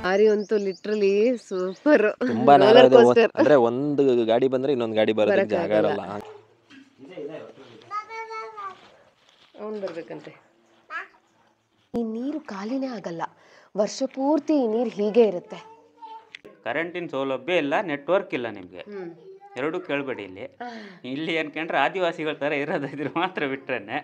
Lorry ಅಂತೂ literally super. ತುಂಬಾ ನೇರ ಇದೆ. ಅಂದ್ರೆ ಒಂದು ಗಾಡಿ ಬಂದ್ರೆ ಇನ್ನೊಂದು ಗಾಡಿ ಬರೋದಕ್ಕೆ ಜಾಗ ಇರಲ್ಲ. ಅವನು ಬರ್ಬೇಕಂತೆ. ಈ ನೀರು ಖಾಲಿನೇ ಆಗಲ್ಲ, ವರ್ಷ ಪೂರ್ತಿ ಈ ನೀರು ಹೀಗೆ ಇರುತ್ತೆ. ಕರೆಂಟಿನ ಸೌಲಭ್ಯ ಇಲ್ಲ, ನೆಟ್ವರ್ಕ್ ಇಲ್ಲ ನಿಮಗೆ, ಎರಡೂ ಕೇಳಬೇಡಿ. ಇಲ್ಲಿ ಅನ್ಕೊಂಡ್ರೆ ಆದಿವಾಸಿಗಳ ಥರ ಇರೋದಿದ್ರೆ ಮಾತ್ರ ಬಿಟ್ರೇನೆ.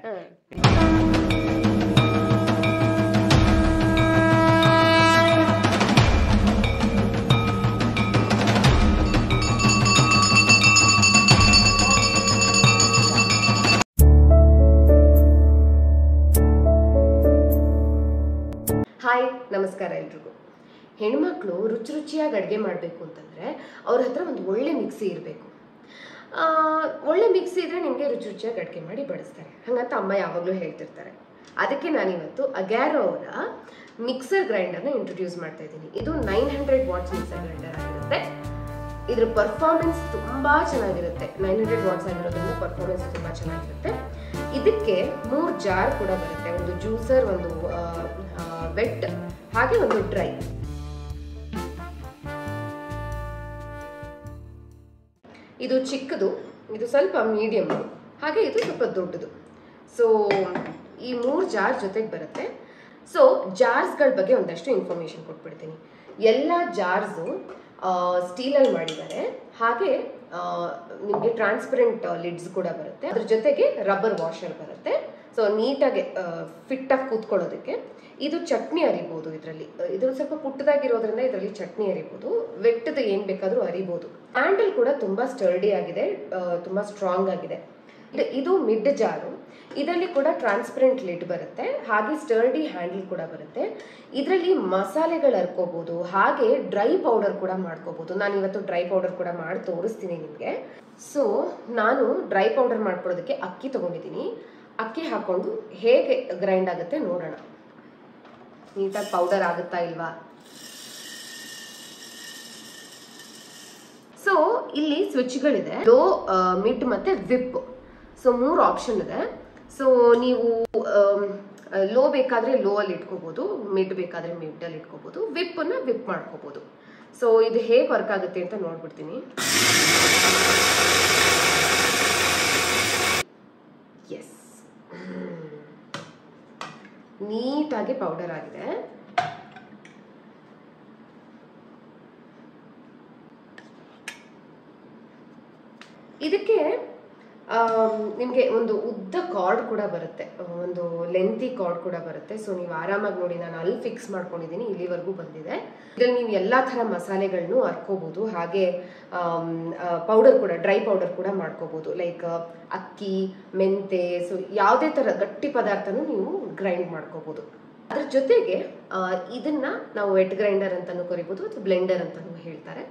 ಹಾಯ್, ನಮಸ್ಕಾರ ಎಲ್ರಿಗೂ. ಹೆಣ್ಮಕ್ಳು ರುಚಿ ರುಚಿಯಾಗಿ ಅಡುಗೆ ಮಾಡಬೇಕು ಅಂತಂದರೆ ಅವ್ರ ಹತ್ರ ಒಂದು ಒಳ್ಳೆ ಮಿಕ್ಸಿ ಇರಬೇಕು. ಒಳ್ಳೆ ಮಿಕ್ಸಿ ಇದ್ದರೆ ನಿಮಗೆ ರುಚಿ ರುಚಿಯಾಗಿ ಅಡುಗೆ ಮಾಡಿ ಬಡಿಸ್ತಾರೆ, ಹಾಗಂತ ಅಮ್ಮ ಯಾವಾಗಲೂ ಹೇಳ್ತಿರ್ತಾರೆ. ಅದಕ್ಕೆ ನಾನಿವತ್ತು ಅಗ್ಯಾರೋ ಅವರ ಮಿಕ್ಸರ್ ಗ್ರೈಂಡರ್ನ ಇಂಟ್ರೊಡ್ಯೂಸ್ ಮಾಡ್ತಾ ಇದ್ದೀನಿ. ಇದು 900 ವಾಟ್ಸ್ ಮಿಕ್ಸರ್ ಗ್ರೈಂಡರ್ ಆಗಿರುತ್ತೆ. ಇದ್ರ ಪರ್ಫಾರ್ಮೆನ್ಸ್ ತುಂಬ ಚೆನ್ನಾಗಿರುತ್ತೆ. 900 ವಾಟ್ಸ್ ಆಗಿರೋದ್ರಿಂದ ಪರ್ಫಾರ್ಮೆನ್ಸ್ ತುಂಬ ಚೆನ್ನಾಗಿರುತ್ತೆ. ಇದಕ್ಕೆ 3 ಜಾರ್ ಕೂಡ ಬರುತ್ತೆ, ಒಂದು ಜ್ಯೂಸರ್, ಒಂದು ವೆಟ್, ಹಾಗೆ ಒಂದು ಡ್ರೈ. ಇದು ಚಿಕ್ಕದು, ಇದು ಸ್ವಲ್ಪ ಮೀಡಿಯಮ್, ಹಾಗೆ ಇದು ಸ್ವಲ್ಪ ದೊಡ್ಡದು. ಸೊ ಈ 3 ಜಾರ್ ಜೊತೆಗೆ ಬರುತ್ತೆ. ಸೊ ಜಾರ್ಸ್ಗಳ ಬಗ್ಗೆ ಒಂದಷ್ಟು ಇನ್ಫಾರ್ಮೇಶನ್ ಕೊಟ್ಬಿಡ್ತೀನಿ. ಎಲ್ಲ ಜಾರ್ಸು ಸ್ಟೀಲಲ್ಲಿ ಮಾಡಿದ್ದಾರೆ, ಹಾಗೆ ನಿಮಗೆ ಟ್ರಾನ್ಸ್ಪರೆಂಟ್ ಲಿಡ್ಸ್ ಕೂಡ ಬರುತ್ತೆ. ಅದ್ರ ಜೊತೆಗೆ ರಬ್ಬರ್ ವಾಷರ್ ಬರುತ್ತೆ. ಸೊ ನೀಟಾಗಿ ಫಿಟ್ಟಾಗಿ ಕೂತ್ಕೊಳ್ಳೋದಕ್ಕೆ. ಇದು ಚಟ್ನಿ ಅರಿಬೋದು. ಇದು ಸ್ವಲ್ಪ ಪುಟ್ಟದಾಗಿರೋದ್ರಿಂದ ಇದರಲ್ಲಿ ಚಟ್ನಿ ಅರಿಬೋದು. ವೆಟ್ಟದು ಏನು ಬೇಕಾದರೂ ಅರಿಬೋದು. ಹ್ಯಾಂಡಲ್ ಕೂಡ ತುಂಬ ಸ್ಟರ್ಡಿ ಆಗಿದೆ, ತುಂಬ ಸ್ಟ್ರಾಂಗ್ ಆಗಿದೆ. ಇದು ಮಿಡ್ ಜಾರು. ಇದರಲ್ಲಿ ಕೂಡ ಟ್ರಾನ್ಸ್ಪರೆಂಟ್ ಲಿಡ್ ಬರುತ್ತೆ, ಹಾಗೆ ಸ್ಟರ್ಡಿ ಹ್ಯಾಂಡಲ್ ಕೂಡ ಬರುತ್ತೆ. ಇದರಲ್ಲಿ ಮಸಾಲೆಗಳು ಹರ್ಕೋಬಹುದು, ಹಾಗೆ ಡ್ರೈ ಪೌಡರ್ ಕೂಡ ಮಾಡ್ಕೋಬಹುದು. ನಾನು ಇವತ್ತು ಡ್ರೈ ಪೌಡರ್ ಕೂಡ ಮಾಡಿ ತೋರಿಸ್ತೀನಿ ನಿಮಗೆ. ಸೊ ನಾನು ಡ್ರೈ ಪೌಡರ್ ಮಾಡ್ಕೊಳ್ಳೋದಕ್ಕೆ ಅಕ್ಕಿ ತಗೊಂಡಿದ್ದೀನಿ. ಅಕ್ಕಿ ಹಾಕೊಂಡು ಹೇಗೆ ಗ್ರೈಂಡ್ ಆಗುತ್ತೆ ನೋಡೋಣ. ನೀಟಾಗಿ ಪೌಡರ್ ಆಗುತ್ತಾ ಇಲ್ವಾ. ಸೊ ಇಲ್ಲಿ ಸ್ವಿಚ್ಗಳಿದೆ, ಲೋ, ಮಿಡ್ ಮತ್ತೆ ವಿಪ್. ಸೊ 3 ಆಪ್ಷನ್ ಇದೆ. ಸೊ ನೀವು ಲೋ ಬೇಕಾದ್ರೆ ಲೋ ಅಲ್ಲಿ ಇಟ್ಕೋಬಹುದು, ಮಿಡ್ ಬೇಕಾದ್ರೆ ಮಿಡ್ ಅಲ್ಲಿ ಇಟ್ಕೋಬಹುದು, ವಿಪ್ ಅನ್ನ ವಿಪ್ ಮಾಡ್ಕೋಬಹುದು. ಸೊ ಇದು ಹೇಗೆ ವರ್ಕ್ ಆಗುತ್ತೆ ಅಂತ ನೋಡ್ಬಿಡ್ತೀನಿ. ಎಸ್, ನೀಟಾಗಿ ಪೌಡರ್ ಆಗಿದೆ. ಇದಕ್ಕೆ ನಿಮಗೆ ಒಂದು ಉದ್ದ ಕಾರ್ಡ್ ಕೂಡ ಬರುತ್ತೆ, ಒಂದು ಲೆಂತಿ ಕಾರ್ಡ್ ಕೂಡ ಬರುತ್ತೆ. ಸೊ ನೀವು ಆರಾಮಾಗಿ ನೋಡಿ, ನಾನು ಅಲ್ಲಿ ಫಿಕ್ಸ್ ಮಾಡ್ಕೊಂಡಿದ್ದೀನಿ, ಇಲ್ಲಿವರೆಗೂ ಬಂದಿದೆ. ಇದರಲ್ಲಿ ನೀವು ಎಲ್ಲ ಥರ ಮಸಾಲೆಗಳನ್ನು ಹರ್ಕೋಬಹುದು, ಹಾಗೆ ಪೌಡರ್ ಕೂಡ, ಡ್ರೈ ಪೌಡರ್ ಕೂಡ ಮಾಡ್ಕೋಬಹುದು. ಲೈಕ್ ಅಕ್ಕಿ, ಮೆಂತೆ, ಸೊ ಯಾವುದೇ ಥರ ಗಟ್ಟಿ ಪದಾರ್ಥನೂ ನೀವು ಗ್ರೈಂಡ್ ಮಾಡ್ಕೋಬಹುದು. ಅದ್ರ ಜೊತೆಗೆ ಇದನ್ನ ನಾವು ವೆಟ್ ಗ್ರೈಂಡರ್ ಅಂತಾನೂ ಕರಿಬೋದು, ಅಥವಾ ಬ್ಲೆಂಡರ್ ಅಂತಾನೂ ಹೇಳ್ತಾರೆ.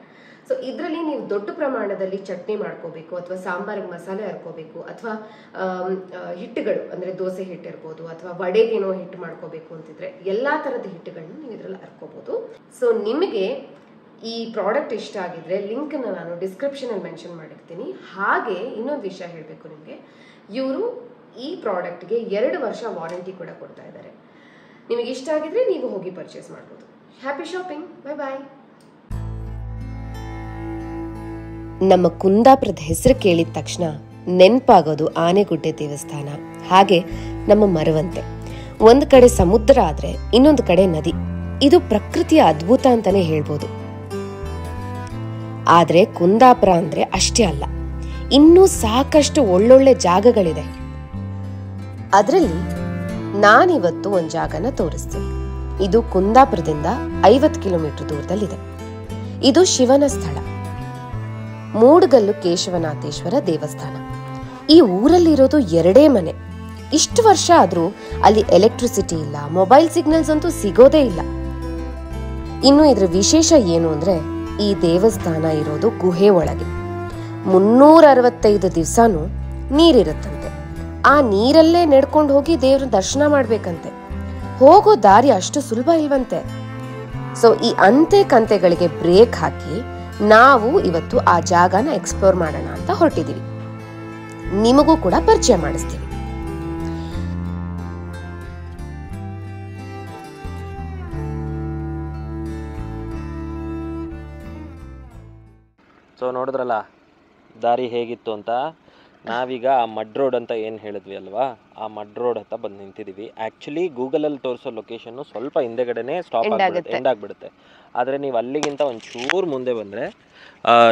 ಸೊ ಇದರಲ್ಲಿ ನೀವು ದೊಡ್ಡ ಪ್ರಮಾಣದಲ್ಲಿ ಚಟ್ನಿ ಮಾಡ್ಕೋಬೇಕು, ಅಥವಾ ಸಾಂಬಾರಿಗೆ ಮಸಾಲೆ ಹರ್ಕೋಬೇಕು, ಅಥವಾ ಹಿಟ್ಟುಗಳು ಅಂದರೆ ದೋಸೆ ಹಿಟ್ಟು ಇರ್ಬೋದು, ಅಥವಾ ವಡೆಗೇನೋ ಹಿಟ್ಟು ಮಾಡ್ಕೋಬೇಕು ಅಂತಿದ್ರೆ ಎಲ್ಲಾ ತರದ ಹಿಟ್ಟುಗಳನ್ನು ನೀವು ಇದರಲ್ಲಿ ಹರ್ಕೋಬಹುದು. ಸೊ ನಿಮಗೆ ಈ ಪ್ರಾಡಕ್ಟ್ ಇಷ್ಟ ಆಗಿದ್ರೆ ಲಿಂಕ್ ನಾನು ಡಿಸ್ಕ್ರಿಪ್ಷನ್ ಅಲ್ಲಿ ಮೆನ್ಷನ್ ಮಾಡಿರ್ತೀನಿ. ಹಾಗೆ ಇನ್ನೊಂದು ವಿಷಯ ಹೇಳಬೇಕು ನಿಮಗೆ, ಇವರು ಈ ಪ್ರಾಡಕ್ಟ್ಗೆ 2 ವರ್ಷ ವಾರಂಟಿ ಕೂಡ ಕೊಡ್ತಾ ಇದ್ದಾರೆ. ನಿಮಗೆ ಇಷ್ಟ ಆಗಿದ್ರೆ ನೀವು ಹೋಗಿ ಪರ್ಚೇಸ್ ಮಾಡ್ಬೋದು. Happy shopping, bye bye. ನಮ್ಮ ಕುಂದಾಪುರದ ಹೆಸರು ಕೇಳಿದ ತಕ್ಷಣ ನೆನಪಾಗೋದು ಆನೆಗುಡ್ಡೆ ದೇವಸ್ಥಾನ, ಹಾಗೆ ನಮ್ಮ ಮರವಂತೆ. ಒಂದು ಕಡೆ ಸಮುದ್ರ ಆದ್ರೆ ಇನ್ನೊಂದು ಕಡೆ ನದಿ. ಇದು ಪ್ರಕೃತಿಯ ಅದ್ಭುತ ಅಂತಾನೆ ಹೇಳ್ಬೋದು. ಆದ್ರೆ ಕುಂದಾಪುರ ಅಂದ್ರೆ ಅಷ್ಟೇ ಅಲ್ಲ, ಇನ್ನೂ ಸಾಕಷ್ಟು ಒಳ್ಳೊಳ್ಳೆ ಜಾಗಗಳಿದೆ. ಅದರಲ್ಲಿ ನಾನಿವತ್ತು ಒಂದು ಜಾಗನ ತೋರಿಸ್ತೀನಿ. ಇದು ಕುಂದಾಪುರದಿಂದ 50 ಕಿಲೋಮೀಟರ್ ದೂರದಲ್ಲಿದೆ. ಇದು ಶಿವನ ಸ್ಥಳ, ಮೂಡಗಲ್ಲು ಕೇಶವನಾಥೇಶ್ವರ ದೇವಸ್ಥಾನ. ಈ ಊರಲ್ಲಿರೋದು 2 ಮನೆ. ಇಷ್ಟು ವರ್ಷ ಆದ್ರೂ ಅಲ್ಲಿ ಎಲೆಕ್ಟ್ರಿಸಿಟಿ ಇಲ್ಲ, ಮೊಬೈಲ್ ಸಿಗ್ನಲ್ಸ್ ಅಂತೂ ಸಿಗೋದೇ ಇಲ್ಲ. ಇನ್ನು ಇದ್ರ ವಿಶೇಷ ಏನು ಅಂದ್ರೆ, ಈ ದೇವಸ್ಥಾನ ಇರೋದು ಗುಹೆ ಒಳಗೆ. 365 ದಿವಸನೂ ನೀರಿರುತ್ತಂತೆ. ಆ ನೀರಲ್ಲೇ ನಡ್ಕೊಂಡು ಹೋಗಿ ದೇವ್ರ ದರ್ಶನ ಮಾಡ್ಬೇಕಂತೆ. ಹೋಗೋ ದಾರಿ ಅಷ್ಟು ಸುಲಭ ಇಲ್ವಂತೆ. ಸೊ ಈ ಅಂತೆ ಕಂತೆಗಳಿಗೆ ಬ್ರೇಕ್ ಹಾಕಿ ನಾವು ಇವತ್ತು ಆ ಜಾಗನ ಎಕ್ಸ್ಪ್ಲೋರ್ ಮಾಡೋಣ ಅಂತ ಹೊರಟಿದೀವಿ. ನಿಮಗೂ ಕೂಡ ಪರಿಚಯ ಮಾಡಿಸ್ತೀವಿ. ಸೊ ನೋಡಿದ್ರಲ್ಲ ದಾರಿ ಹೇಗಿತ್ತು ಅಂತ. ನಾವೀಗ ಆ ಮಡ್ ರೋಡ್ ಅಂತ ಏನು ಹೇಳಿದ್ವಿ ಅಲ್ವಾ, ಆ ಮಡ್ ರೋಡ್ ಹತ್ತ ಬಂದು ನಿಂತಿದ್ದೀವಿ. ಆ್ಯಕ್ಚುಲಿ ಗೂಗಲಲ್ಲಿ ತೋರಿಸೋ ಲೊಕೇಶನ್ನು ಸ್ವಲ್ಪ ಹಿಂದೆಗಡೆನೇ ಎಂಡ್ ಆಗಿಬಿಡುತ್ತೆ. ಆದರೆ ನೀವು ಅಲ್ಲಿಗಿಂತ ಒಂಚೂರು ಮುಂದೆ ಬಂದರೆ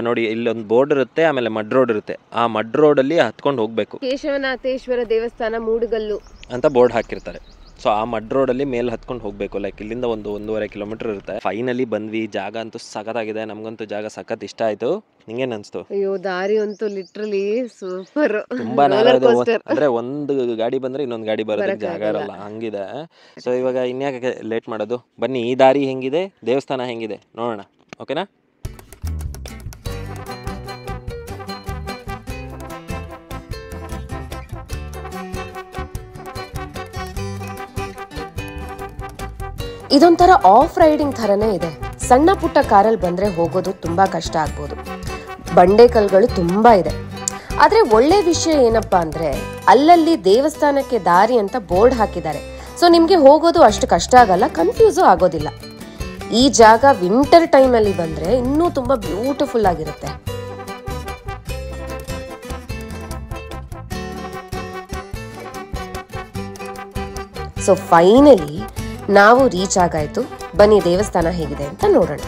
ನೋಡಿ, ಇಲ್ಲೊಂದು ಬೋರ್ಡ್ ಇರುತ್ತೆ, ಆಮೇಲೆ ಮಡ್ ರೋಡ್ ಇರುತ್ತೆ. ಆ ಮಡ್ ರೋಡಲ್ಲಿ ಹತ್ಕೊಂಡು ಹೋಗಬೇಕು. ಕೇಶವನಾಥೇಶ್ವರ ದೇವಸ್ಥಾನ ಮೂಡುಗಲ್ಲು ಅಂತ ಬೋರ್ಡ್ ಹಾಕಿರ್ತಾರೆ. ಸೊ ಆ ಮಡ್ ರೋಡಲ್ಲಿ ಮೇಲೆ ಹತ್ಕೊಂಡು ಹೋಗಬೇಕು. ಲೈಕ್ ಇಲ್ಲಿಂದ 1-1.5 ಕಿಲೋಮೀಟರ್ ಇರುತ್ತೆ. ಫೈನಲಿ ಬಂದ್ವಿ. ಜಾಗ ಅಂತೂ ಸಖತ್ತಾಗಿದೆ. ನಮಗಂತೂ ಜಾಗ ಸಖತ್ ಇಷ್ಟ ಆಯಿತು. ನಿಂಗೇನು ಅನಿಸ್ತು? ಅಯ್ಯೋ, ದಾರಿ ಅಂತೂ ಲಿಟ್ರಲಿ ಸೂಪರ್. ತುಂಬಾ ನೇರ ಇದೆ. ಅಂದ್ರೆ ಒಂದು ಗಾಡಿ ಬಂದ್ರೆ ಇನ್ನೊಂದು ಗಾಡಿ ಬರೋದಕ್ಕೆ ಜಾಗ ಇರಲ್ಲ, ಹಂಗಿದೆ. ಸೊ ಇವಾಗ ಇನ್ಯಾಕೆ ಲೇಟ್ ಮಾಡೋದು, ಬನ್ನಿ ಈ ದಾರಿ ಹೆಂಗಿದೆ, ದೇವಸ್ಥಾನ ಹೆಂಗಿದೆ ನೋಡೋಣ. ಓಕೆನಾ? ಇದೊಂಥರ ಆಫ್ ರೈಡಿಂಗ್ ಥರನೇ ಇದೆ. ಸಣ್ಣ ಪುಟ್ಟ ಕಾರಲ್ಲಿ ಬಂದರೆ ಹೋಗೋದು ತುಂಬ ಕಷ್ಟ ಆಗ್ಬೋದು. ಬಂಡೆ ಕಲ್ಗಳು ತುಂಬ ಇದೆ. ಆದರೆ ಒಳ್ಳೆ ವಿಷಯ ಏನಪ್ಪ ಅಂದರೆ ಅಲ್ಲಲ್ಲಿ ದೇವಸ್ಥಾನಕ್ಕೆ ದಾರಿ ಅಂತ ಬೋರ್ಡ್ ಹಾಕಿದ್ದಾರೆ. ಸೊ ನಿಮಗೆ ಹೋಗೋದು ಅಷ್ಟು ಕಷ್ಟ ಆಗಲ್ಲ, ಕನ್ಫ್ಯೂಸು ಆಗೋದಿಲ್ಲ. ಈ ಜಾಗ ವಿಂಟರ್ ಟೈಮಲ್ಲಿ ಬಂದರೆ ಇನ್ನೂ ತುಂಬ ಬ್ಯೂಟಿಫುಲ್ ಆಗಿರುತ್ತೆ. ಸೊ ಫೈನಲಿ ನಾವು ರೀಚ್ ಆಗಾಯ್ತು. ಬನ್ನಿ ದೇವಸ್ಥಾನ ಹೇಗಿದೆ ಅಂತ ನೋಡೋಣ.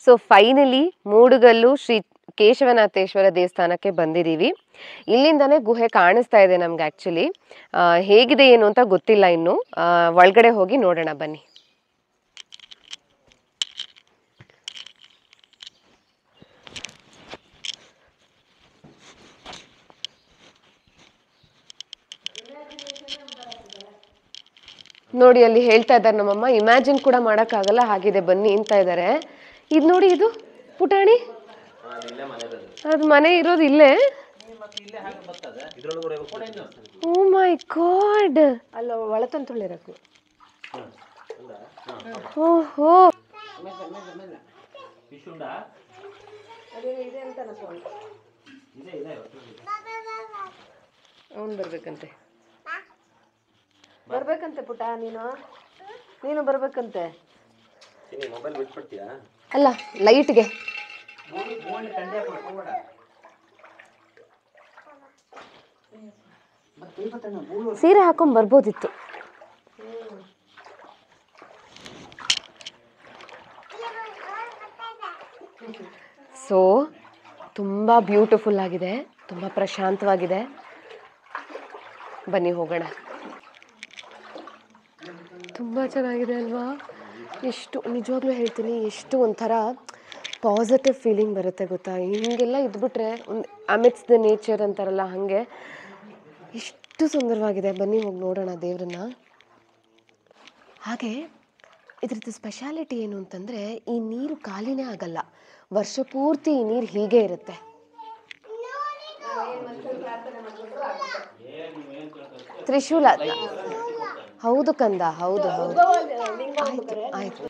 ಸೊ ಫೈನಲಿ ಮೂಡುಗಲ್ಲು ಶ್ರೀ ಕೇಶವನಾಥೇಶ್ವರ ದೇವಸ್ಥಾನಕ್ಕೆ ಬಂದಿದ್ದೀವಿ. ಇಲ್ಲಿಂದನೇ ಗುಹೆ ಕಾಣಿಸ್ತಾ ಇದೆ ನಮ್ಗೆ. ಆ್ಯಕ್ಚುಲಿ ಹೇಗಿದೆ ಏನು ಅಂತ ಗೊತ್ತಿಲ್ಲ ಇನ್ನು. ಒಳಗಡೆ ಹೋಗಿ ನೋಡೋಣ ಬನ್ನಿ. ನೋಡಿ ಅಲ್ಲಿ ಹೇಳ್ತಾ ಇದ್ದಾರೆ ನಮ್ಮಮ್ಮ, ಇಮ್ಯಾಜಿನ್ ಕೂಡ ಮಾಡೋಕ್ಕಾಗಲ್ಲ ಹಾಗಿದೆ ಬನ್ನಿ ಅಂತ ಇದ್ದಾರೆ. ಇದು ನೋಡಿ, ಇದು ಪುಟಾಣಿ, ಅದು ಮನೆ ಇರೋದು ಇಲ್ಲೇ. ಓ ಮೈ ಗಾಡ್, ಅಲ್ಲ ಒಳತಂತುಳಿರಕು. ಓಹೋ, ಅವನು ಬರ್ಬೇಕಂತೆ ಪುಟ, ನೀನು ಬರ್ಬೇಕಂತೆ. ಅಲ್ಲ ಲೈಟ್ಗೆ ಸೀರೆ ಹಾಕೊಂಡ್ ಬರ್ಬೋದಿತ್ತು. ಸೊ ತುಂಬಾ ಬ್ಯೂಟಿಫುಲ್ ಆಗಿದೆ, ತುಂಬಾ ಪ್ರಶಾಂತವಾಗಿದೆ. ಬನ್ನಿ ಹೋಗೋಣ. ತುಂಬ ಚೆನ್ನಾಗಿದೆ ಅಲ್ವಾ? ಎಷ್ಟು ನಿಜವಾಗ್ಲೂ ಹೇಳ್ತೀನಿ, ಎಷ್ಟು ಒಂಥರ ಪಾಸಿಟಿವ್ ಫೀಲಿಂಗ್ ಬರುತ್ತೆ ಗೊತ್ತಾ. ಹಿಂಗೆಲ್ಲ ಇದ್ಬಿಟ್ರೆ ಒಂದು ಅಮಿಟ್ಸ್ ದ ನೇಚರ್ ಅಂತಾರಲ್ಲ, ಹಾಗೆ ಎಷ್ಟು ಸುಂದರವಾಗಿದೆ. ಬನ್ನಿ ಹೋಗಿ ನೋಡೋಣ ದೇವ್ರನ್ನ. ಹಾಗೆ ಇದ್ರದ್ದು ಸ್ಪೆಷಾಲಿಟಿ ಏನು ಅಂತಂದರೆ, ಈ ನೀರು ಖಾಲಿನೇ ಆಗಲ್ಲ, ವರ್ಷ ಪೂರ್ತಿ ಈ ನೀರು ಹೀಗೆ ಇರುತ್ತೆ. ತ್ರಿಶೂಲ, ಹೌದು ಕಂದ, ಹೌದು ಹೌದು, ಆಯ್ತು ಆಯ್ತು.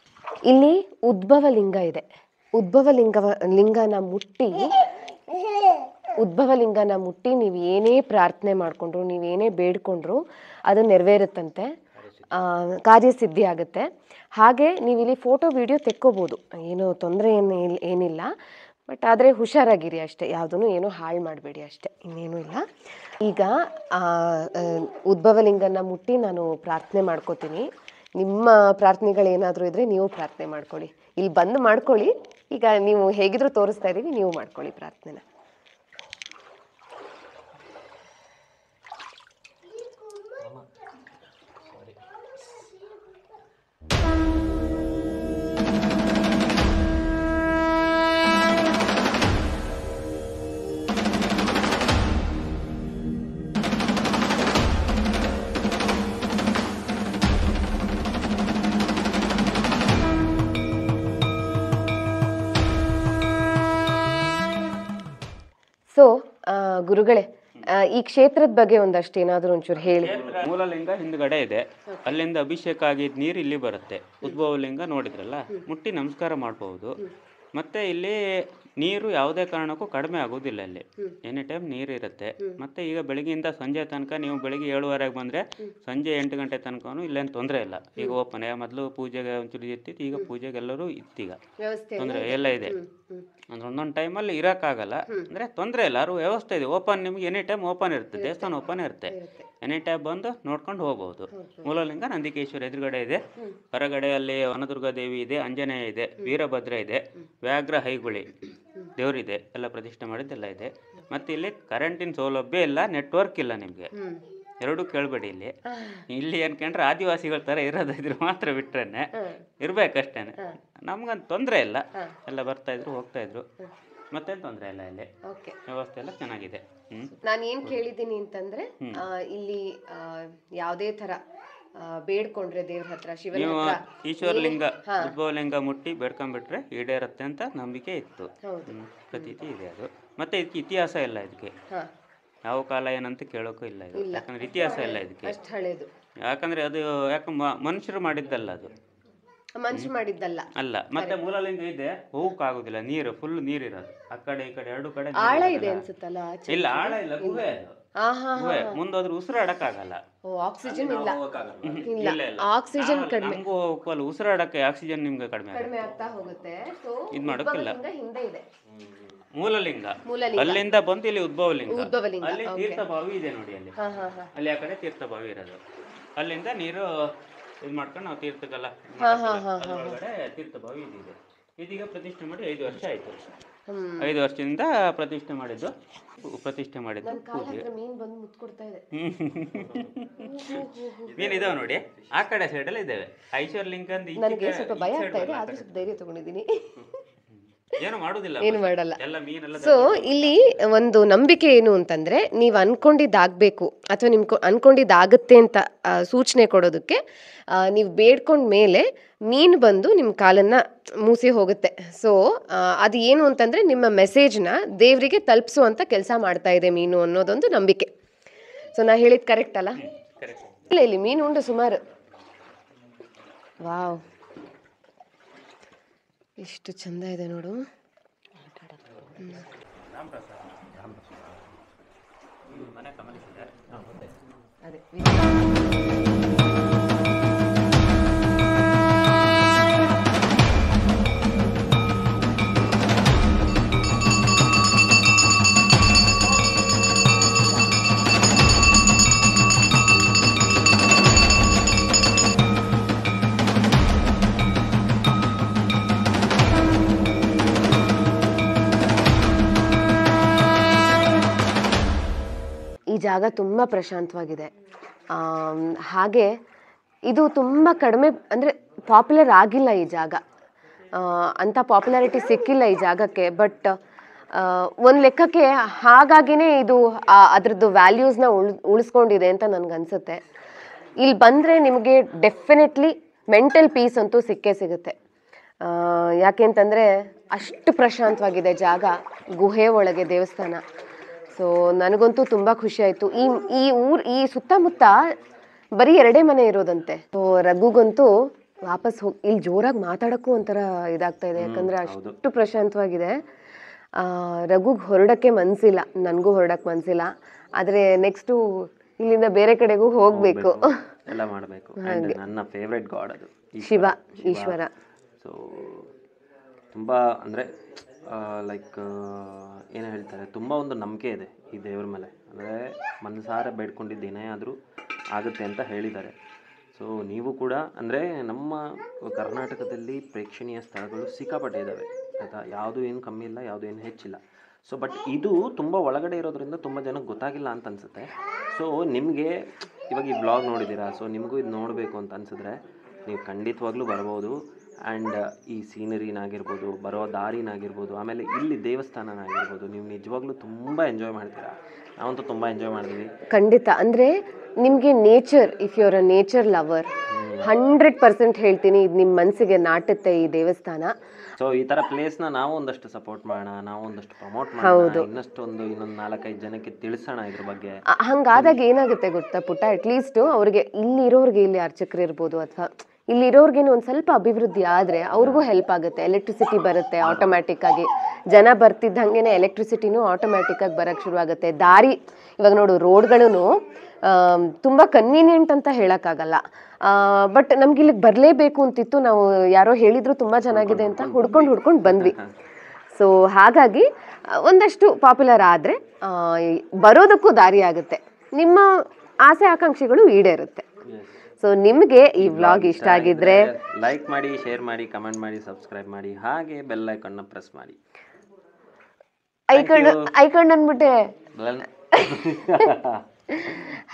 ಇಲ್ಲಿ ಉದ್ಭವ ಲಿಂಗ ಇದೆ. ಉದ್ಭವ ಲಿಂಗನ ಮುಟ್ಟಿ ನೀವು ಏನೇ ಪ್ರಾರ್ಥನೆ ಮಾಡಿಕೊಂಡ್ರು, ನೀವೇನೇ ಬೇಡ್ಕೊಂಡ್ರು ಅದು ನೆರವೇರುತ್ತಂತೆ, ಕಾರ್ಯಸಿದ್ಧಿ ಆಗುತ್ತೆ. ಹಾಗೆ ನೀವು ಇಲ್ಲಿ ಫೋಟೋ ವಿಡಿಯೋ ತೆಕ್ಕೋಬೋದು, ಏನೋ ತೊಂದರೆ ಏನಿಲ್ಲ. ಬಟ್ ಆದರೆ ಹುಷಾರಾಗಿರಿ ಅಷ್ಟೇ, ಯಾವುದೂ ಏನೂ ಹಾಳು ಮಾಡಬೇಡಿ ಅಷ್ಟೇ, ಇನ್ನೇನೂ ಇಲ್ಲ. ಈಗ ಉದ್ಭವಲಿಂಗನ ಮುಟ್ಟಿ ನಾನು ಪ್ರಾರ್ಥನೆ ಮಾಡ್ಕೋತೀನಿ. ನಿಮ್ಮ ಪ್ರಾರ್ಥನೆಗಳೇನಾದರೂ ಇದ್ದರೆ ನೀವು ಪ್ರಾರ್ಥನೆ ಮಾಡ್ಕೊಳ್ಳಿ, ಇಲ್ಲಿ ಬಂದು ಮಾಡ್ಕೊಳ್ಳಿ. ಈಗ ನೀವು ಹೇಗಿದ್ರೂ ತೋರಿಸ್ತಾ ಇದ್ದೀವಿ, ನೀವು ಮಾಡ್ಕೊಳ್ಳಿ ಪ್ರಾರ್ಥನೆನ. ಸೊ ಗುರುಗಳೇ, ಈ ಕ್ಷೇತ್ರದ ಬಗ್ಗೆ ಒಂದಷ್ಟು ಏನಾದರೂ ಒಂಚೂರು ಹೇಳಿ. ಮೂಲಲಿಂಗ ಹಿಂದ್ಗಡೆ ಇದೆ, ಅಲ್ಲಿಂದ ಅಭಿಷೇಕ ಆಗಿದ್ದ ನೀರು ಇಲ್ಲಿ ಬರುತ್ತೆ. ಉದ್ಭವ ಲಿಂಗ ನೋಡಿದ್ರಲ್ಲ, ಮುಟ್ಟಿ ನಮಸ್ಕಾರ ಮಾಡಬಹುದು. ಮತ್ತೆ ಇಲ್ಲಿ ನೀರು ಯಾವುದೇ ಕಾರಣಕ್ಕೂ ಕಡಿಮೆ ಆಗೋದಿಲ್ಲ ಇಲ್ಲಿ. ಎನಿ ಟೈಮ್ ನೀರು ಇರುತ್ತೆ. ಮತ್ತೆ ಈಗ ಬೆಳಗ್ಗೆಯಿಂದ ಸಂಜೆ ತನಕ ನೀವು ಬೆಳಿಗ್ಗೆ 7:30ಗೆ ಬಂದರೆ ಸಂಜೆ 8 ಗಂಟೆ ತನಕನೂ ಇಲ್ಲೇನು ತೊಂದರೆ ಇಲ್ಲ. ಈಗ ಓಪನ್, ಮೊದಲು ಪೂಜೆಗೆ ಒಂಚೂರು ಇರ್ತಿತ್ತು, ಈಗ ಪೂಜೆಗೆ ಎಲ್ಲರೂ ಇತ್ತೀಗ ತೊಂದರೆ ಎಲ್ಲ ಇದೆ. ಅಂದ್ರೆ ಒಂದೊಂದು ಟೈಮಲ್ಲಿ ಇರೋಕ್ಕಾಗಲ್ಲ, ಅಂದರೆ ತೊಂದರೆ ಇಲ್ಲ, ಯಾರು ವ್ಯವಸ್ಥೆ ಇದೆ. ಓಪನ್ ನಿಮ್ಗೆ ಎನಿ ಟೈಮ್ ಓಪನ್ ಇರುತ್ತೆ, ದೇವಸ್ಥಾನ ಓಪನ್ ಇರುತ್ತೆ. ಎನಿ ಟೈಮ್ ಬಂದು ನೋಡ್ಕೊಂಡು ಹೋಗ್ಬೋದು. ಮೂಲಲಿಂಗ ನಂದಿಕೇಶ್ವರ ಎದುರುಗಡೆ ಇದೆ, ಹೊರಗಡೆ ಅಲ್ಲಿ ವನದುರ್ಗಾ ದೇವಿ ಇದೆ, ಆಂಜನೇಯ ಇದೆ, ವೀರಭದ್ರ ಇದೆ, ವ್ಯಾಘ್ರ ಹೈಗುಳಿ ದೇವರಿದೆ, ಎಲ್ಲ ಪ್ರತಿಷ್ಠೆ ಮಾಡಿದ್ದೆಲ್ಲ ಇದೆ. ಮತ್ತು ಇಲ್ಲಿ ಕರೆಂಟಿನ ಸೌಲಭ್ಯ ಇಲ್ಲ, ನೆಟ್ವರ್ಕ್ ಇಲ್ಲ ನಿಮಗೆ, ಎರಡೂ ಕೇಳಬೇಡಿ. ಇಲ್ಲಿ ಅನ್ಕೊಂಡ್ರೆ ಆದಿವಾಸಿಗಳ ಥರ ಇರೋದಿದ್ರೆ ಮಾತ್ರ ಬಿಟ್ರೇನೆ ಇರ್ಬೇಕಷ್ಟೇ. ನಮ್ಗಂತ ತೊಂದರೆ ಇಲ್ಲ, ಎಲ್ಲ ಬರ್ತಾಯಿದ್ರು ಹೋಗ್ತಾಯಿದ್ರು, ಮತ್ತೇನು ತೊಂದರೆ ಇಲ್ಲ. ಇಲ್ಲಿ ವ್ಯವಸ್ಥೆ ಎಲ್ಲ ಚೆನ್ನಾಗಿದೆ. ನಾನು ಏನು ಕೇಳಿದ್ದೀನಿ ಅಂತಂದ್ರೆ ಇಲ್ಲಿ ಯಾವುದೇ ಥರ ಬೇಡ್ಕೊಂಡ್ರೆ ದೇವ್ರ ಹತ್ರ, ಶಿವನ ನೀವು ಹತ್ರ, ಈಶ್ವರಲಿಂಗ ಉದ್ಭವಲಿಂಗ ಮುಟ್ಟಿ ಬೇಡ್ಕೊಂಡ್ಬಿಟ್ರೆ ಈಡೇರುತ್ತೆ ಅಂತ ನಂಬಿಕೆ ಇತ್ತು, ಪ್ರತೀತಿ ಇದೆ ಅದು. ಮತ್ತೆ ಇದಕ್ಕೆ ಇತಿಹಾಸ ಇಲ್ಲ, ಇದಕ್ಕೆ ಯಾವ ಕಾಲ ಏನಂತ ಕೇಳೋಕ್ಕೂ ಇಲ್ಲ ಇದು, ಯಾಕಂದ್ರೆ ಇತಿಹಾಸ ಇಲ್ಲ ಇದಕ್ಕೆ. ಯಾಕಂದ್ರೆ ಅದು ಮನುಷ್ಯರು ಮಾಡಿದ್ದಲ್ಲ, ಅದು ಮನುಷ್ಯ ಮಾಡಿದ್ದಲ್ಲ ಅಲ್ಲ. ಮತ್ತೆ ಮೂಲಲಿಂಗ ಇದೆ, ಹೋಗಕ್ಕಾಗೋದಿಲ್ಲ, ನೀರು ಫುಲ್ ನೀರಿರೋದು, ಆ ಕಡೆ ಈ ಕಡೆ ಎರಡು ಕಡೆ ಆಳ ಇದೆ ಅನ್ಸುತ್ತಲ್ಲ. ಇಲ್ಲ, ಆಳ ಇಲ್ಲ, ಗುಹೆ ಅದು. ಮುಂದೋದ್ರೆ ಉಸಿರಾಡಕ್ಕಾಗಲ್ಲ, ಆಕ್ಸಿಜನ್ ಇಲ್ಲ, ಆಕ್ಸಿಜನ್ ಕಡಿಮೆ, ನಮಗೂ ಉಸಿರಾಡಕ್ಕೆ ಆಕ್ಸಿಜನ್ ನಿಮ್ಗೆ ಕಡಿಮೆ ಆಗ್ತಾ ಹೋಗುತ್ತೆ. ಇದು ಮಾಡೋಕ್ಕಿಲ್ಲ. ಹಿಂದೆ ಇದೆ ಮೂಲಲಿಂಗ, ಅಲ್ಲಿಂದ ಬಂದು ಇಲ್ಲಿ ಉದ್ಭವಲಿಂಗ, ಅಲ್ಲಿ ತೀರ್ಥಭಾವಿ ಇದೆ ನೋಡಿ, ಅಲ್ಲಿ ಆ ಕಡೆ ತೀರ್ಥಭಾವಿ ಇರೋದು. ಅಲ್ಲಿಂದ ನೀರು ಇದು ಮಾಡ್ಕೊಂಡು ನಾವು ತೀರ್ಥಕ್ಕೆಲ್ಲ ಒಳಗಡೆ ತೀರ್ಥಭಾವಿ ಇದೆ. ಇದೀಗ ಪ್ರತಿಷ್ಠೆ ಮಾಡಿ 5 ವರ್ಷ ಆಯ್ತು. 5 ವರ್ಷದಿಂದ ಪ್ರತಿಷ್ಠೆ ಮಾಡಿದ್ದು ಪೂಜೆ. ಮೀನು ಇದಾವೆ ನೋಡಿ, ಆ ಕಡೆ ಸೈಡಲ್ಲಿ ಇದ್ದಾವೆ. ಐಶ್ವರ್ಲಿಂಗ ನನಗೆ ಸ್ವಲ್ಪ ಭಯ ಆಗ್ತಾ ಇದೆ, ಆದ್ರೂ ಸ್ವಲ್ಪ ಧೈರ್ಯ ತಗೊಂಡಿದ್ದೀನಿ. ಏನು ಮಾಡೋದಿಲ್ಲ, ಏನು ಮಾಡಲ್ಲ. ಎಲ್ಲ ಮೀನೆಲ್ಲ. ಸೊ ಇಲ್ಲಿ ಒಂದು ನಂಬಿಕೆ ಏನು ಅಂತಂದ್ರೆ, ನೀವು ಅನ್ಕೊಂಡಿದ್ದಾಗಬೇಕು ಅಥವಾ ನಿಮ್ಗೆ ಅನ್ಕೊಂಡಿದ್ದಾಗುತ್ತೆ ಅಂತ ಸೂಚನೆ ಕೊಡೋದಕ್ಕೆ ನೀವು ಬೇಡ್ಕೊಂಡ ಮೇಲೆ ಮೀನು ಬಂದು ನಿಮ್ಮ ಕಾಲನ್ನು ಮೂಸಿ ಹೋಗುತ್ತೆ. ಸೊ ಅದು ಏನು ಅಂತಂದರೆ, ನಿಮ್ಮ ಮೆಸೇಜ್ನ ದೇವರಿಗೆ ತಲುಪಿಸುವಂಥ ಕೆಲಸ ಮಾಡ್ತಾ ಇದೆ ಮೀನು ಅನ್ನೋದೊಂದು ನಂಬಿಕೆ. ಸೊ ನಾ ಹೇಳಿದ್ದು ಕರೆಕ್ಟ್ ಅಲ್ಲ? ಇಲ್ಲ, ಇಲ್ಲಿ ಮೀನು ಉಂಟು ಸುಮಾರು. ವಾವ್, ಎಷ್ಟು ಚಂದ ಇದೆ ನೋಡು. ಅದೇ ಈ ಜಾಗ ತುಂಬ ಪ್ರಶಾಂತವಾಗಿದೆ. ಹಾಗೆ ಇದು ತುಂಬ ಕಡಿಮೆ, ಅಂದರೆ ಪಾಪ್ಯುಲರ್ ಆಗಿಲ್ಲ ಈ ಜಾಗ, ಅಂಥ ಪಾಪ್ಯುಲಾರಿಟಿ ಸಿಕ್ಕಿಲ್ಲ ಈ ಜಾಗಕ್ಕೆ. ಬಟ್ ಒಂದು ಲೆಕ್ಕಕ್ಕೆ ಹಾಗಾಗಿನೇ ಇದು ಅದರದ್ದು ವ್ಯಾಲ್ಯೂಸ್ನ ಉಳಿಸ್ಕೊಂಡಿದೆ ಅಂತ ನನಗನ್ಸುತ್ತೆ. ಇಲ್ಲಿ ಬಂದರೆ ನಿಮಗೆ ಡೆಫಿನೆಟ್ಲಿ ಮೆಂಟಲ್ ಪೀಸ್ ಅಂತೂ ಸಿಕ್ಕೇ ಸಿಗುತ್ತೆ. ಯಾಕೆಂತಂದರೆ ಅಷ್ಟು ಪ್ರಶಾಂತವಾಗಿದೆ ಜಾಗ, ಗುಹೆ ಒಳಗೆ ದೇವಸ್ಥಾನ. ಸೊ ನನಗಂತೂ ತುಂಬ ಖುಷಿ ಆಯಿತು. ಈ ಸುತ್ತಮುತ್ತ ಬರೀ 2 ಮನೆ ಇರೋದಂತೆ. ಸೊ ರಘುಗಂತೂ ವಾಪಸ್ ಇಲ್ಲಿ ಜೋರಾಗಿ ಮಾತಾಡೋಕ್ಕೂ ಒಂಥರ ಇದಾಗ್ತಾ ಇದೆ, ಯಾಕಂದರೆ ಅಷ್ಟು ಪ್ರಶಾಂತವಾಗಿದೆ. ರಘುಗೆ ಹೊರಡೋಕ್ಕೆ ಮನಸ್ಸಿಲ್ಲ, ನನಗೂ ಹೊರಡೋಕ್ಕೆ ಮನಸ್ಸಿಲ್ಲ. ಆದರೆ ನೆಕ್ಸ್ಟು ಇಲ್ಲಿಂದ ಬೇರೆ ಕಡೆಗೂ ಹೋಗಬೇಕು, ಎಲ್ಲ ಮಾಡಬೇಕು. ನನ್ನ ಫೇವ್ರೆಟ್ ಗಾಡ್ ಅದು ಶಿವ, ಈಶ್ವರ. ಸೊ ತುಂಬ ಅಂದರೆ ಲೈಕ್ ಏನು ಹೇಳ್ತಾರೆ, ತುಂಬ ಒಂದು ನಂಬಿಕೆ ಇದೆ ಈ ದೇವ್ರ ಮೇಲೆ. ಅಂದರೆ ಮನಸಾರ ಬೇಡ್ಕೊಂಡಿದ್ದು ಏನೇ ಆದರೂ ಆಗುತ್ತೆ ಅಂತ ಹೇಳಿದ್ದಾರೆ. ಸೊ ನೀವು ಕೂಡ ಅಂದರೆ ನಮ್ಮ ಕರ್ನಾಟಕದಲ್ಲಿ ಪ್ರೇಕ್ಷಣೀಯ ಸ್ಥಳಗಳು ಸಿಕ್ಕಾಪಟ್ಟೆ ಇದ್ದಾವೆ ಆಯಿತಾ, ಯಾವುದು ಏನು ಕಮ್ಮಿ ಇಲ್ಲ, ಯಾವುದು ಏನು ಹೆಚ್ಚಿಲ್ಲ. ಸೊ ಬಟ್ ಇದು ತುಂಬ ಒಳಗಡೆ ಇರೋದ್ರಿಂದ ತುಂಬ ಜನಕ್ಕೆ ಗೊತ್ತಾಗಿಲ್ಲ ಅಂತ ಅನಿಸುತ್ತೆ. ಸೊ ನಿಮಗೆ ಇವಾಗ ಈ ವ್ಲಾಗ್ ನೋಡಿದ್ದೀರಾ, ಸೊ ನಿಮಗೂ ಇದು ನೋಡಬೇಕು ಅಂತ ಅನಿಸಿದ್ರೆ ನೀವು ಖಂಡಿತವಾಗ್ಲೂ ಬರ್ಬೋದು. ಆ್ಯಂಡ್ ಈ ಸೀನರಿನಾಗಿರ್ಬೋದು, ಬರೋ ದಾರಿನಾಗಿರ್ಬೋದು, ಆಮೇಲೆ ಇಲ್ಲಿ ದೇವಸ್ಥಾನನಾಗಿರ್ಬೋದು, ನೀವು ನಿಜವಾಗ್ಲೂ ತುಂಬ ಎಂಜಾಯ್ ಮಾಡ್ತೀರಾ. ನಾವಂತೂ ತುಂಬ ಎಂಜಾಯ್ ಮಾಡಿದ್ವಿ ಖಂಡಿತ. ಅಂದರೆ ನಿಮಗೆ nature, if you are a nature lover, 100% ಹೇಳ್ತೀನಿ, ಇದು ನಿಮ್ಮ ಮನಸ್ಸಿಗೆ ನಾಟುತ್ತೆ ಈ ದೇವಸ್ಥಾನ. ಸೊ ಈ ಥರ ಪ್ಲೇಸ್ನ ನಾವು ಒಂದಷ್ಟು ಸಪೋರ್ಟ್ ಮಾಡೋಣ, ನಾವು ಒಂದಷ್ಟು ಪ್ರಮೋಟ್ ಮಾಡೋಣ, ಇನ್ನೊಂದು 4-5 ಜನಕ್ಕೆ ತಿಳಿಸೋಣ ಇದ್ರ ಬಗ್ಗೆ. ಹಂಗಾದಾಗ ಏನಾಗುತ್ತೆ ಗೊತ್ತಾ ಪುಟ್ಟ, ಅಟ್ಲೀಸ್ಟ್ ಅವ್ರಿಗೆ ಇಲ್ಲಿರೋರಿಗೆ, ಇಲ್ಲಿ ಅರ್ಚಕರು ಇರ್ಬೋದು ಅಥವಾ ಇಲ್ಲಿರೋರ್ಗೇನು ಒಂದು ಸ್ವಲ್ಪ ಅಭಿವೃದ್ಧಿ ಆದರೆ ಅವ್ರಿಗೂ ಹೆಲ್ಪ್ ಆಗುತ್ತೆ. ಎಲೆಕ್ಟ್ರಿಸಿಟಿ ಬರುತ್ತೆ ಆಟೋಮ್ಯಾಟಿಕ್ ಆಗಿ, ಜನ ಬರ್ತಿದ್ದಂಗೆ ಎಲೆಕ್ಟ್ರಿಸಿಟಿನೂ ಆಟೋಮ್ಯಾಟಿಕ್ ಆಗಿ ಬರೋಕ್ಕೆ ಶುರುವಾಗುತ್ತೆ. ದಾರಿ ಇವಾಗ ನೋಡು ರೋಡ್ಗಳೂ ತುಂಬ ಕನ್ವೀನಿಯೆಂಟ್ ಅಂತ ಹೇಳೋಕ್ಕಾಗಲ್ಲ, ಬಟ್ ನಮ್ಗೆ ಇಲ್ಲಿಗೆ ಬರಲೇಬೇಕು ಅಂತಿತ್ತು. ನಾವು ಯಾರೋ ಹೇಳಿದ್ರು ತುಂಬ ಚೆನ್ನಾಗಿದೆ ಅಂತ ಹುಡ್ಕೊಂಡು ಬಂದ್ವಿ. ಸೊ ಹಾಗಾಗಿ ಒಂದಷ್ಟು ಪಾಪ್ಯುಲರ್ ಆದರೆ ಬರೋದಕ್ಕೂ ದಾರಿ ಆಗುತ್ತೆ, ನಿಮ್ಮ ಆಸೆ ಆಕಾಂಕ್ಷೆಗಳು ಈಡೇರುತ್ತೆ. ಸೊ ನಿಮಗೆ ಈ ವ್ಲಾಗ್ ಇಷ್ಟ ಆಗಿದ್ರೆ ಲೈಕ್ ಮಾಡಿ, ಶೇರ್ ಮಾಡಿ, ಕಮೆಂಟ್ ಮಾಡಿ, ಸಬ್ಸ್ಕ್ರೈಬ್ ಮಾಡಿ, ಹಾಗೆ ಬೆಲ್ ಐಕಾನ್ನ ಪ್ರೆಸ್ ಮಾಡಿ. ಐಕಾನ್ ಅಂದ್ಬಿಟ್ಟೆ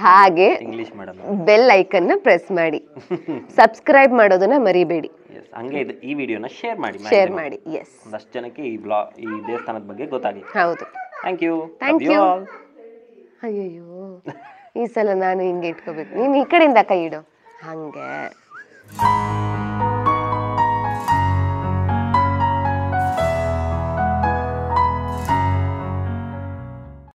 ಹಾಗೆ ಇಂಗ್ಲಿಷ್ ಮೇಡಮ್ ಬೆಲ್ ಐಕನ್ನ ಪ್ರೆಸ್ ಮಾಡಿ, ಸಬ್ಸ್ಕ್ರೈಬ್ ಮಾಡೋದನ್ನ ಮರಿಬೇಡಿ. ಹಂಗೆ ಈ ವಿಡಿಯೋನ ಶೇರ್ ಮಾಡಿ. ಎಸ್, ಒಂದಷ್ಟು ಜನಕ್ಕೆ ಈ ದೇವಸ್ಥಾನದ ಬಗ್ಗೆ ಗೊತ್ತಾಗಿ. ಹೌದು. Thank you. ಅಯ್ಯಯ್ಯೋ, ಈ ಸಲ ನಾನು ಹಿಂಗೆ ಇಟ್ಕೋಬೇಕು, ನೀನು ಈ ಕಡೆಯಿಂದ ಕೈ ಇಡು ಹಂಗೆ.